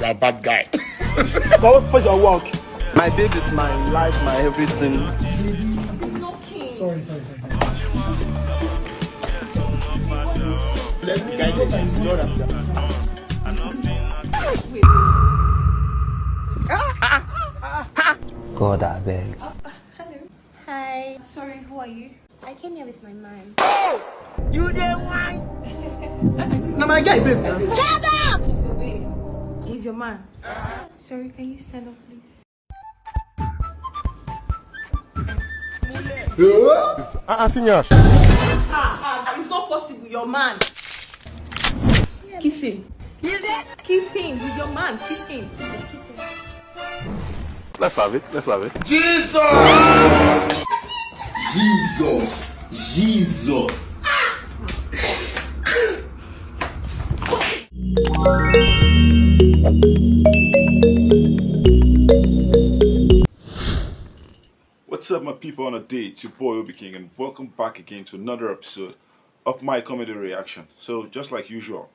a bad guy. Go for your work. My baby is my life, my everything. Sorry. Let's guide it. You understand? God, I beg. Hello. Hi. Sorry, who are you? I came here with my man. Oh! You there, why? Now my guy, babe. Shut up! Wait. He's your man. Sorry, can you stand up, please? Senor. It's not possible. Your man. Kiss him. Kiss him. He's your man. Kiss him. Kiss him. Let's have it. Jesus! What's up, my people on a day? It's your boy OBIKING, and welcome back again to another episode of my comedy reaction. So just like usual,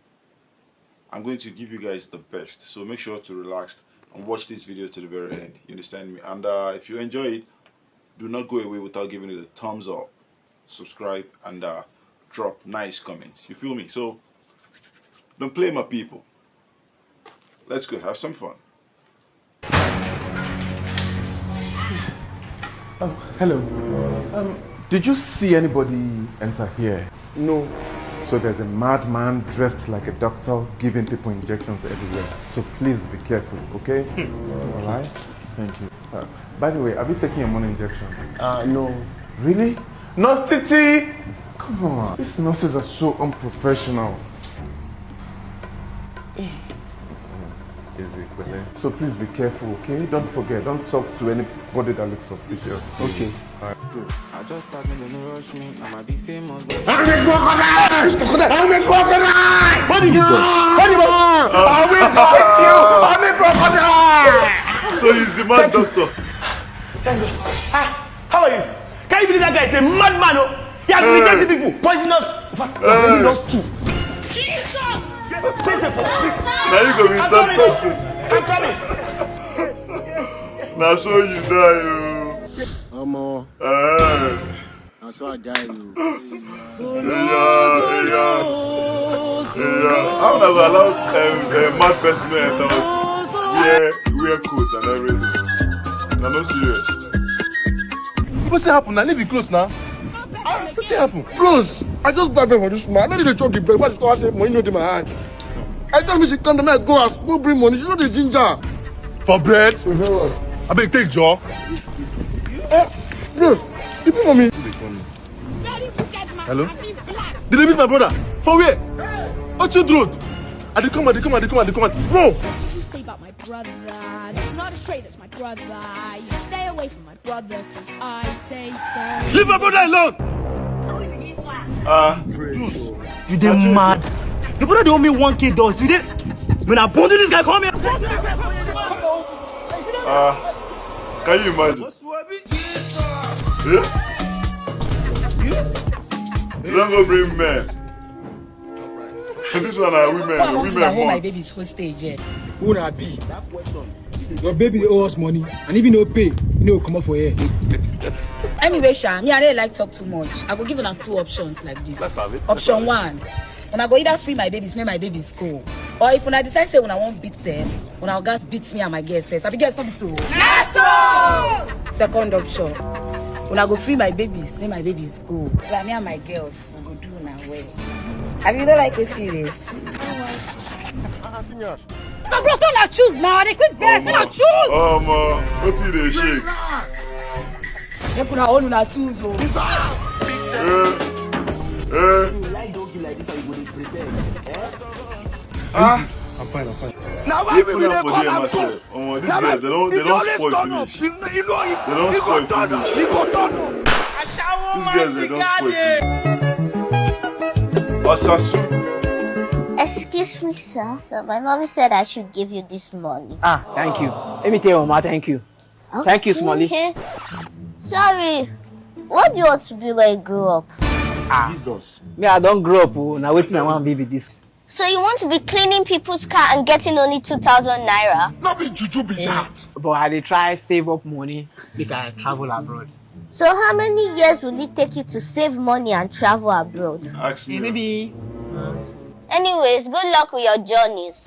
I'm going to give you guys the best, so make sure to relax and watch this video to the very end. You understand me? And if you enjoy it, do not go away without giving it a thumbs up, subscribe, and drop nice comments. You feel me? So don't play, my people. Let's go have some fun. Oh, hello. Did you see anybody enter here? No. So there's a madman dressed like a doctor giving people injections everywhere. So please be careful, okay? All right? Thank you. By the way, have you taken your morning injection? No. Really? Nurse Titi! Come on. These nurses are so unprofessional. Easy, so please be careful, okay? Don't forget, don't talk to anybody that looks suspicious. Okay. All right. Good. I just thought me don't rush me. I might be famous, but I'm a crocodile! What is this? I'm a crocodile! So he's the mad doctor. Thank you. How are you? Can you believe that guy is a madman? Oh? He has been rejecting people, poisonous. In fact, poisonous us too. Jesus! Stay safe, please. Now you go with that person. I'm coming. Now so you die, you. Omo. That's why I die, you. I'm not allowed a mad person to enter us. Wear coats and everything. I'm not serious. What's happened? Now leave the clothes now. What's happened? Bros, I just buy bread for this man. I need to chop the bread. What's going on? Money not in my hand. I tell me she come to me, go ask, go bring money. She not the ginger. For bread? I beg take jaw. Bros, you pay for me. Hello? Did they meet my brother? For where? Ojukwu Road. They come. Bro! What did you say about my brother? That's not a trait, that's my brother. You stay away from my brother, cause I say so. Leave my brother alone! Juice, you did mad. The brother they owe me 1K dollars. You did. When I bonded this guy, come here. Can you imagine? Yeah? You don't go bring men. This one are women. My baby's hostage. Who na be? Your baby they owe us money, and if you no pay, you know come up for here. Anyway, Sha, me I don't like talk too much. I go give them 2 options like this. Let's have it. Option 1, when I go either free my babies, make my babies go. Or if when I decide say when I won't beat them, when I guys beat me and my girls first. I be girls not be so. Second option, when I go free my babies, make my babies go. So that me and my girls will go do now well. Have you don't like it serious? My bros don't choose now. They quick best. Don't choose. What's it they shake? They could have all una choose. Like doggy like this, and you go pretend. I'm fine. Now why we dey call am myself? These guys, they don't spoil finish. They don't spoil finish. He go turn up. These guys, they don't spoil finish. Osasu. Excuse me, sir. So my mommy said I should give you this money. Thank you. Let me tell you, Mama, thank you. Okay. Thank you, Smalley. Sorry. What do you want to be when you grow up? Jesus. Me, I don't grow up. Now waiting, I want to be with this. So you want to be cleaning people's car and getting only 2,000 naira? Not be juju be that. But I dey try save up money because I travel abroad. So how many years will it take you to save money and travel abroad? Ask me. Maybe. Anyways, good luck with your journeys.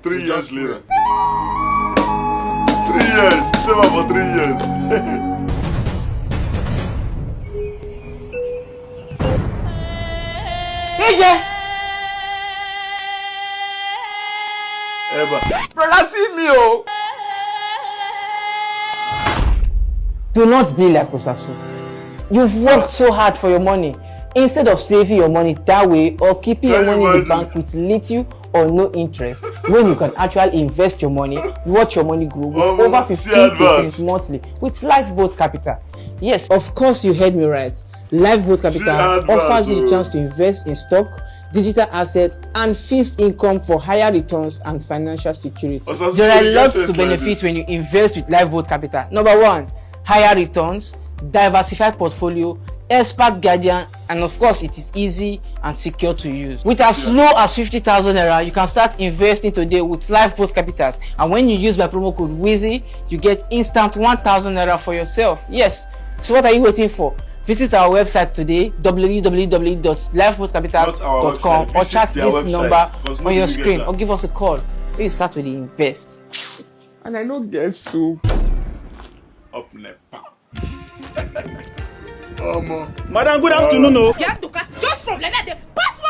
3 years later. 3 years. Save up for 3 years. Eba. Brother, see me, oh. Do not be like Osasu. You've worked so hard for your money. Instead of saving your money that way or keeping your money in the bank with little or no interest, when you can actually invest your money, watch your money grow with over 15% monthly with Lifeboat Capital. Yes, of course you heard me right. Lifeboat Capital offers you the chance to invest in stock, digital assets, and fixed income for higher returns and financial security. There are lots to benefit when you invest with Lifeboat Capital. Number 1, higher returns, diversified portfolio, expert guardian, and of course it is easy and secure to use. With as low as 50,000 naira, you can start investing today with Lifeboat Capitals, and when you use my promo code Whizzy, you get instant 1,000 naira for yourself. Yes, so what are you waiting for? Visit our website today, www.lifeboatcapitals.com, or chat this number on your screen, or give us a call. You start to invest. And I don't get soup. Up nepa. Madam, good afternoon. Yeah, Nduka, just from like that, pass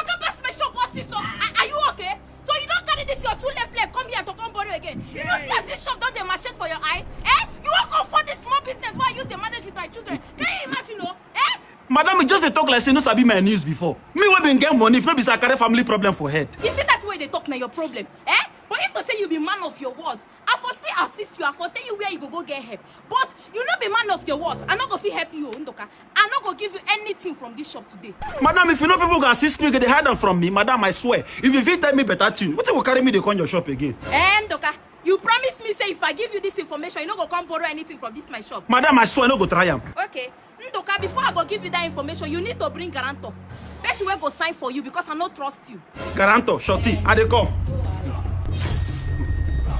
my shop, so are you okay? So you don't carry this your 2 left leg, come here to come borrow again. You know, see as this shop don't they machine for your eye? Eh? You won't come for this small business where I use the manage with my children. Can you imagine, no? Eh? Madam, you just dey talk like say no sabi my news before. Me wey been get money, if no be say I carry family problem for head. You see that way they talk now your problem, eh? But if to say you be man of your words, I for still assist you, I for tell you where you go get help. But you not be man of your words, I not go fit help you, Nduka. I not go give you anything from this shop today. Madam, if you know people go assist me, they hide them from me. Madam, I swear, if you fit tell me better tune, what you will carry me to come your shop again? Nduka, you promise me say if I give you this information, you not go come borrow anything from this my shop. Madam, I swear, I no go try am. Okay, Nduka, before I go give you that information, you need to bring guarantor. Person will go sign for you because I not trust you. Guarantor, shorty, I dey come.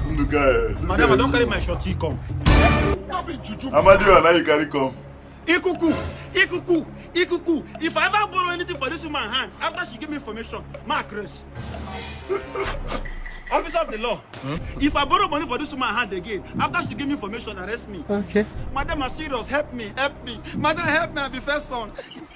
Nduka. Madam, I don't carry my shorty come. Amadi, now you carry come. Ikuku. If I ever borrow anything for this woman's hand, after she give me information, mark race. Officer of the law. If I borrow money for this woman's hand again, after she give me information, arrest me. Okay. Madam, I'm serious. Help me. Madam, help me. I'm the first son.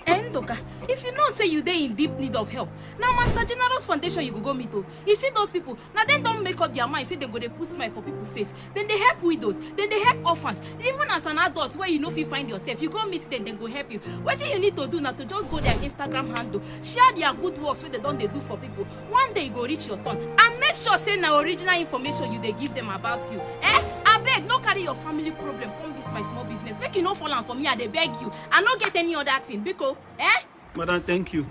Nduka, if you know say you dey in deep need of help, now Master General's Foundation you go meet. You see those people, now they don't make up their mind, say they go they put smile for people's face. Then they help widows, then they help orphans. Even as an adult where you know if you find yourself, you go meet them, then go help you. What you need to do now to just go their Instagram handle, share their good works where they do for people. One day you go reach your turn. And make sure say now original information you they give them about you. I beg, no carry your family problem, come this my small business. Make you no fall on for me, I they beg you. I not get any other thing, because Madam, thank you.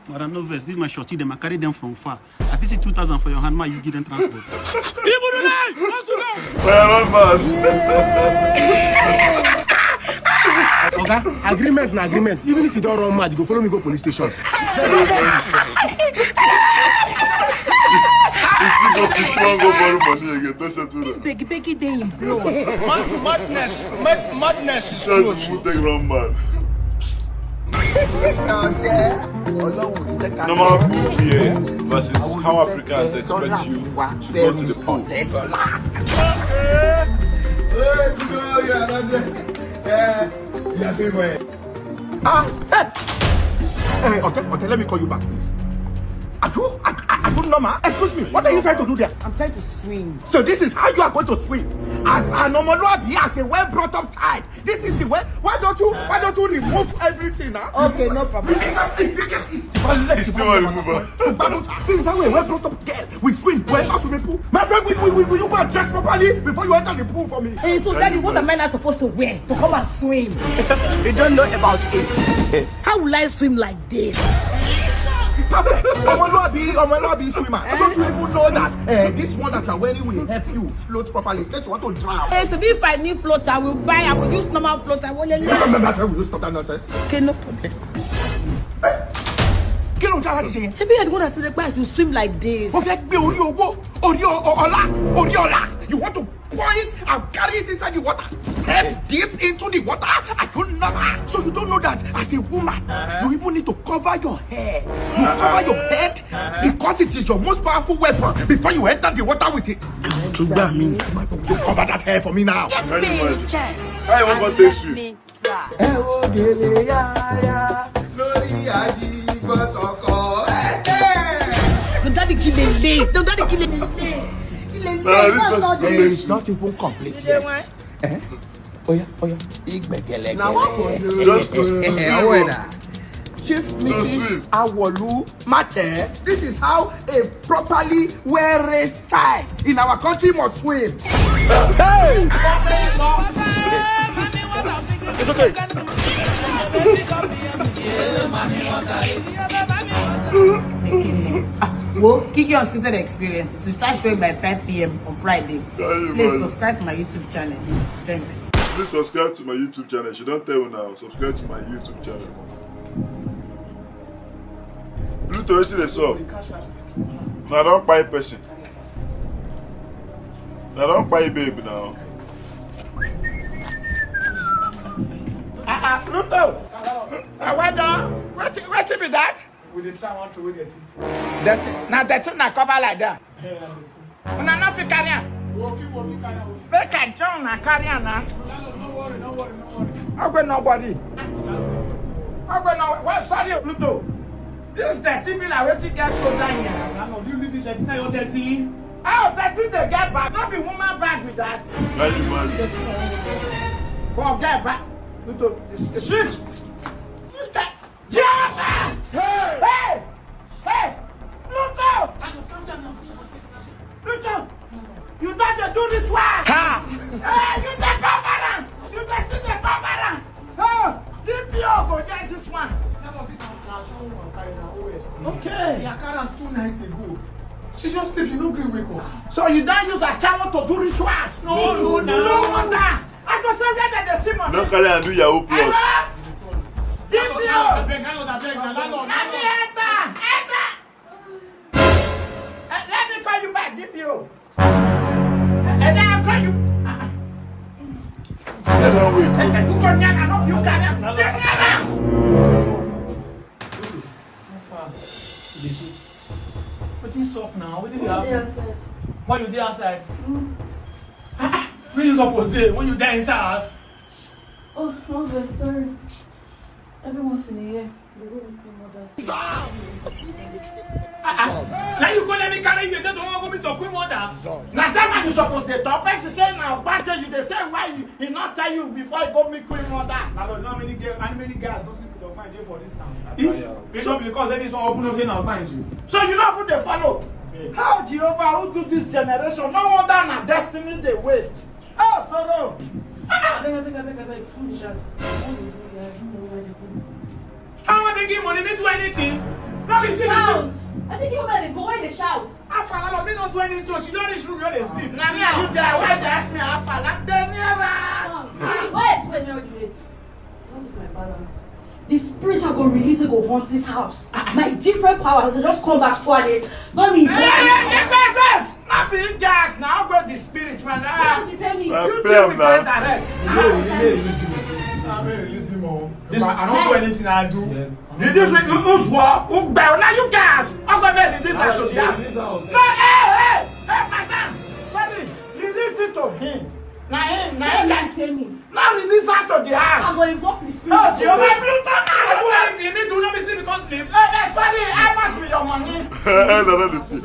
Madam, no verse. This is my shorty. Them I carry them from far. I visit 2,000 for your hand. Ma use give them transport. Okay? Agreement na agreement. Even if you don't run mad, you go follow me go police station. This beggy day in blood. Madness is close. Normal pool here versus how Africans expect you to go to the pool. Okay, let me call you back, please. Are I don't know, ma. Excuse me, what are you trying to do there? I'm trying to swim. So this is how you are going to swim. As an Omoluabi, as a well brought up child. This is the way. Why don't you remove everything, huh? Okay, no problem. This is how a well brought up girl we swim. Well, swimming pool. My friend, will you go and dress properly before you enter the pool for me? Hey, so daddy, what am I not supposed to wear to come and swim? You don't know about it. How will I swim like this? Perfect. Omoluabi swimmer. Don't you even know that this one that you're wearing will help you float properly in case you want to drown? Hey, so if I need float, I will use normal float. I will you stop that nonsense? Okay, no problem. Get on that thing. Tell me I want to see the guy to swim like this. You want to pour it and carry it inside the water, head deep into the water. I don't know. So you don't know that as a woman, you even need to cover your hair. You cover your head because it is your most powerful weapon before you enter the water with it. You cover that hair for me now. I want to taste you. Don't daddy kill the late. Don't daddy kill the late. It's not even complete yet. Oh yeah. Now what Chief Mrs. Awolu Mate, this is how a properly well-raised child in our country must swim. Hey! It's okay. Well, Kiki Unscripted Experience to start showing by 5 p.m. on Friday. Please subscribe to my YouTube channel. Thanks. Please subscribe to my YouTube channel. If you don't tell me now, subscribe to my YouTube channel. Pluto, what's this up? Now don't buy person. Now don't buy baby now. Pluto! What be that? We did try one to win it. That's not cover like that. When I'm not carrying. Make a John na carrying now. No worry. I'll go nobody. Sorry, Pluto. This dirty bill I waiting get so down here. No, you leave this dirty now, you're dirty. Oh, dirty they get back. Not be woman bag with that. Forget back. Pluto, shift. Who's that? Jotter! Hey! Pluto! Pluto! You don't do ritual! Ha! Hey, you take cover! You just see the cover! Oh! DPO go get this one! Okay! Yeah, I carried 2 nights ago. She just sleep, you don't agree wake up. So you don't use a shower to do rituals? No wonder! I go so red at the simmer! Don't carry and do Yahoo Plus. DPO! Let me enter! Let me call you back, DPO! And then I'll call you. You can What is up now? What did you have? Why you there outside? When you supposed to when you there inside house? Oh, okay, sorry. Every once in a year, we go to Queen Mother's. Now you call me carry you don't want to go meet your Queen Mother. Now that man you supposed to talk. Person say now battle you. They say why he not tell you before you go meet Queen Mother. I don't know how many guys don't sleep with your mind there for this town. It's not because any song open up here now mind you. So you know who they follow. How Jehovah who do this generation? No wonder na destiny they waste. Oh, sorrow. Beg. How they give money? They do anything? No, they shout. I think you let it go when they shout. After me not do anything, so she don't reach room where they sleep. Now me and you there, why they ask me after that? They never. Why explain me already late? Don't look my balance. The spirit I go release go haunt this house. My different powers will just come back for it. Not me. Hey, not being gas now. Go the spirit man. Don't depend me. You deal with her direct. I don't do anything I do. This week who's what? Who bear? Now you guys. I'm gonna release her to the house. No, hey, madam. Sorry, release it to him. Now him can pay me. Now release her to the house. I'm going to invoke the spirit. Oh, you're my Pluto. you need to know me because sleep. Sorry, I must be your money.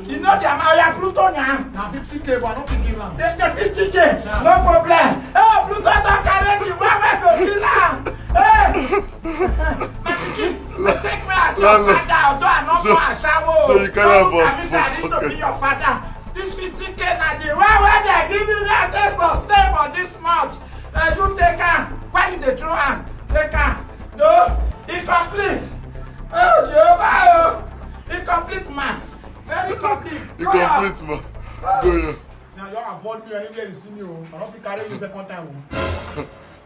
You know the amount of Pluto now. Now 50K, but I don't think him. The 50K, no problem. Oh, Pluto don't carry you. Where go kill her? Take me as your father, although I not go and shower. So you can't have I used to be your father. This 50K now, the where they give you that they sustain on this month. You take her. Why did they throw her? Take her. No, incomplete. Oh, Jehovah. Incomplete, man. Very complete. Incomplete, man. Go now you avoid me anywhere you see me. I don't think I carry you second time.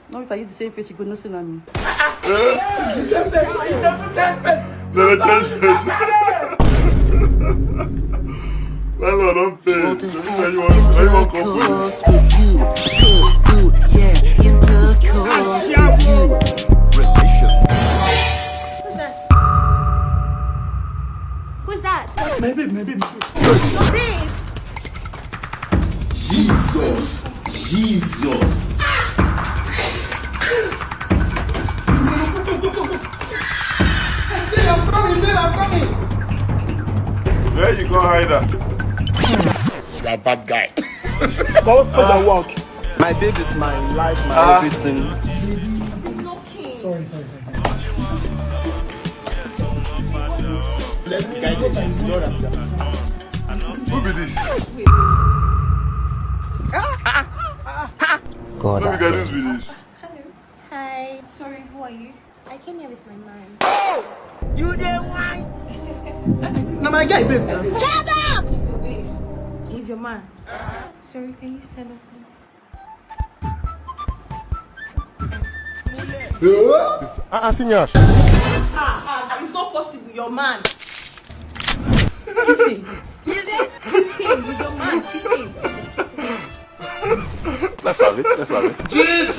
No, if I use the same face, you could not see me. The same face, you don't change face. No, change face. Lalo, don't pay. You want Who's that? Maybe. Jesus. I'm coming. Where you go hide her? You're a bad guy. Walk. My baby is my life, my everything. Sorry. Let me guide you. Who be this? God. Let me guide this with this. Hello. Hi. Sorry, who are you? I came here with my man. Oh! You the one? No, my guy, babe. Shut up! He's your man. Sorry, can you stand up, please? Senior. It's not possible, your man. Kiss him. Kiss him, he's your man. Kiss him. Let's have it. Jesus!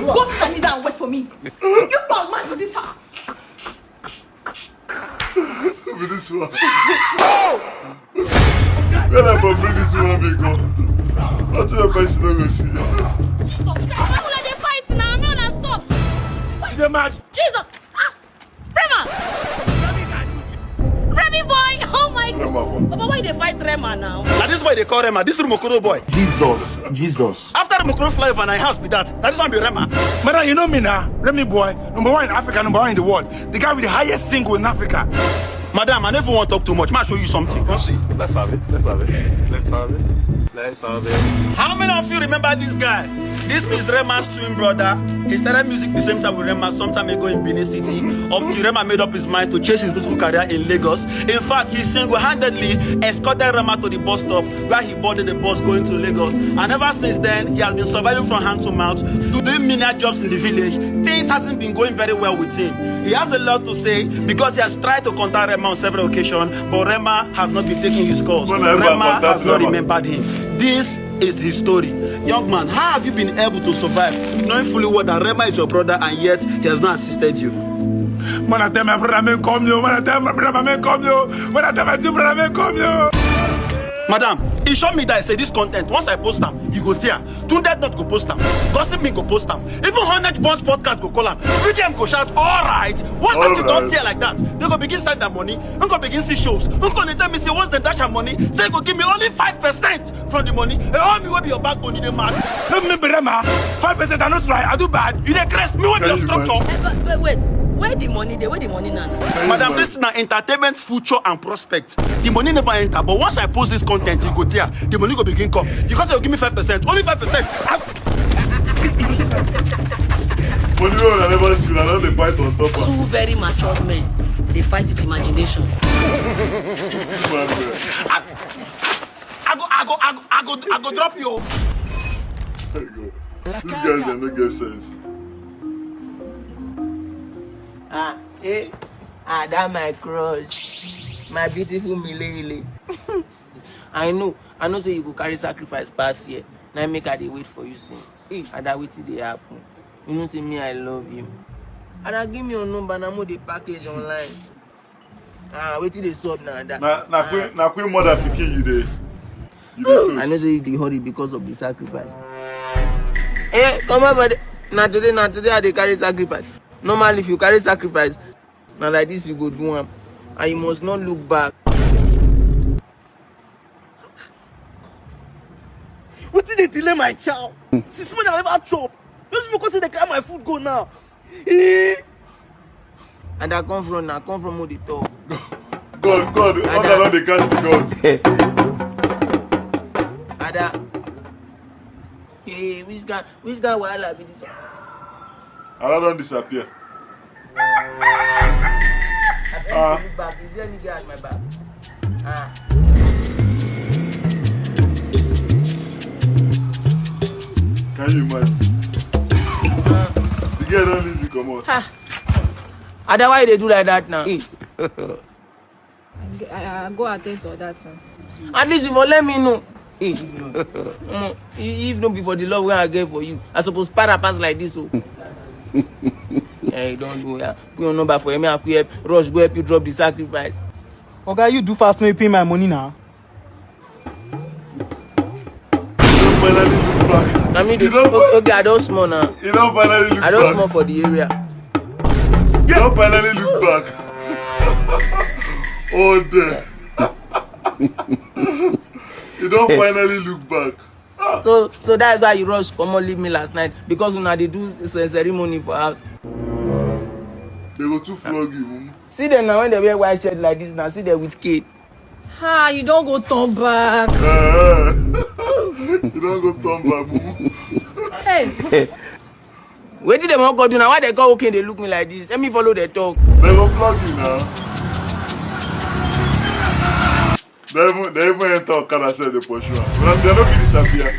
Go to Canada and wait for me. You can't match this house. Who be this one? Where I bring this one big go? What's your person not go see? Why will they fight now? No, no, stop. The match. Jesus! Rema! Remy boy! Oh my God! But why they fight Rema now? Now this boy they call Rema. This is Mokoro boy. Jesus. After the Mokoro fly over my house be that. Now this one be Rema. Madam, you know me now. Remy boy, #1 in Africa, #1 in the world. The guy with the highest single in Africa. Madam, I never want to talk too much. I'll show you something. Come see. Let's have it. How many of you remember this guy? This is Rema's twin brother. He started music the same time with Rema some time ago in Benin City. Up till Rema made up his mind to chase his musical career in Lagos. In fact, he single-handedly escorted Rema to the bus stop where he boarded the bus going to Lagos. And ever since then, he has been surviving from hand to mouth, doing menial jobs in the village. Things hasn't been going very well with him. He has a lot to say because he has tried to contact Rema on several occasions, but Rema has not been taking his calls. Rema has not remembered him. This is his story. Young man, how have you been able to survive knowing fully well that Rema is your brother and yet he has not assisted you? Man, I tell my brother, man, come you. Man, I tell my brother, man, come you. Man, I tell my two brother, man, come you. Madam, he showed me that I say this content. Once I post them, you go see her. Tunde not go post them. Gossip me go post them. Even 100 Bonds podcast go call them. VDM go shout, alright. Once that you don't see her like that, they go begin send their money. They go begin see shows. They go tell me say once they dash her money, say go give me only 5% from the money. And all me will be your backbone in the man. Don't remember Rema. 5% I not try. I do bad. You dey crest me with your structure. Wait. Where the money now? Madam, this is an entertainment future and prospect. The money never enter, but once I post this content, you go there. The money go begin come. You can't say give me 5%, only 5%. Money I never seen, I know they fight on top. Two very matured men. They fight with imagination. I go drop you. These guys they no get sense. That my crush, my beautiful Milele. I know say you go carry sacrifice past here. Now make her dey wait for you since. And that wait till they happen. You know say me I love you. And I give me your number and I'm the package online. Wait till they sub now. Na queen mother picking you there. I know say they hurry because of the sacrifice. Eh, come on, but now today I dey carry sacrifice. Normally, if you carry sacrifice, now like this you go do one, and you must not look back. What did they delay my child? Since when I never chop? Those people say they carry my food go now. And I come from who they talk. God, all that they catch the gods. Ada, hey, which guy wahala be this? Ada don't disappear. I beg you to look back. Is there any guy at my back? Can you imagine? The girl don't leave you come out. Ada, why they do like that now? I go attend to other things. At least you will let me know. If not before the love wey I get for you, I suppose para pass like this. Oh. Hey, don't do that. Put your number for me. I help Rush go help you drop the sacrifice. Okay, you do fast when you pay my money now. Finally look back. I mean, okay, I don't small now. You don't finally look back. I don't small for the area. You don't finally look back. Oh, there. You don't finally look back. So that's why you Rush come on leave me last night, because when they do ceremony for house. They go too flog you. See them now when they wear white shirt like this now. See them with Kate. Ha, you don't go turn back. You don't go turn back, mumu. Hey. Wait till they won't go do now. Why they go okay? They look me like this. Let me follow the talk. They go flog you now. They even enter Okada said the pursue. But they're not going to disappear.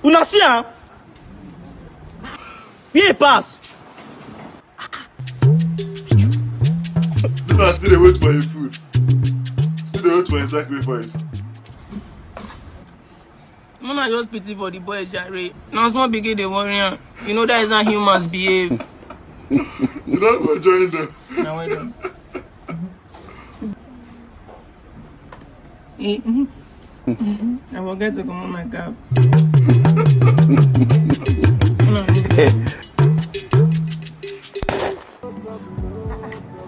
Una see am? Here pass. This one still they wait for your food. Still they wait for your sacrifice. I just pity for the boy, Jerry. Now small begin they worry. You know that is how humans behave. You don't go join them. Now wait on. I forget to come on my cap.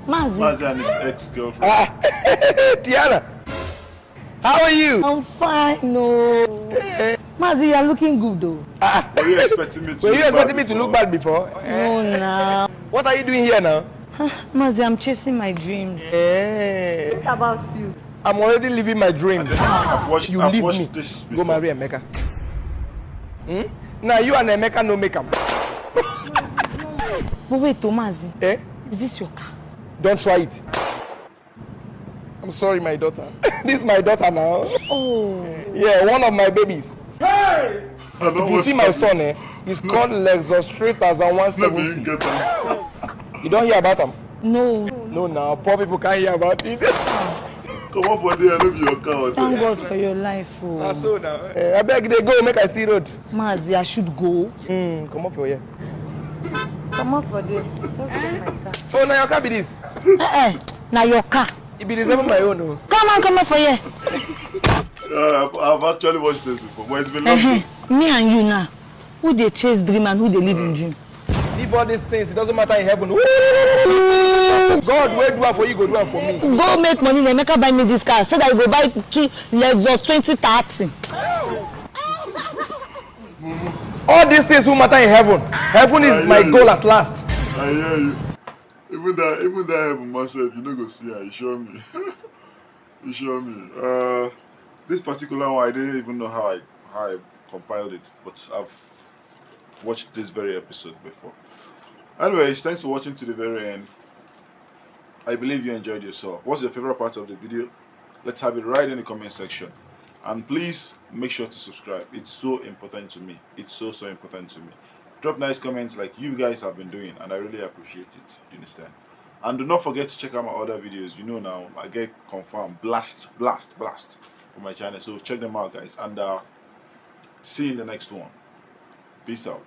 Mazi and his ex-girlfriend. Tiana, how are you? I'm fine, no. Mazi, you are looking good though. Were you expecting me to look bad before? No, now. What are you doing here now? Mazi, I'm chasing my dreams. What about you? I'm already living my dreams. I've watched me. This before. Go marry Emeka. Now you and Emeka no make up. But wait, Mazi. Eh? Is this your car? Don't try it. I'm sorry, my daughter. This is my daughter now. Oh. Yeah, one of my babies. Hey! If you see my son, he's called Lexus 3170. You don't hear about him? No. No, now poor people can't hear about it. Come up for there, I love your car. Thank God for your life. Oh. So now. I beg they go, make I see road. Mazi, I should go. Come up for here. Come up for there. Let's get my car. Oh, now your car be this? Now your car. It be the same my own. Oh. Come up for here. I've actually watched this before, but it's been long. Me and you now. Who they chase dream and who they live in dream? Leave all these things, it doesn't matter in heaven. God will do it for you, go do it for me. Go make money, then make her buy me this car so that you go buy 2 Lexus 2030. All these things will matter in heaven. Heaven is my goal at last. I hear you. Even that heaven myself, you know go see her, you show me. You show me. This particular one I didn't even know how I compiled it, but I've watched this very episode before. Anyways, thanks for watching to the very end. I believe you enjoyed yourself. What's your favorite part of the video? Let's have it right in the comment section. And please make sure to subscribe. It's so important to me. It's so important to me. Drop nice comments like you guys have been doing, and I really appreciate it. You understand? And do not forget to check out my other videos. You know now, I get confirmed blast for my channel. So check them out, guys. And see you in the next one. Peace out.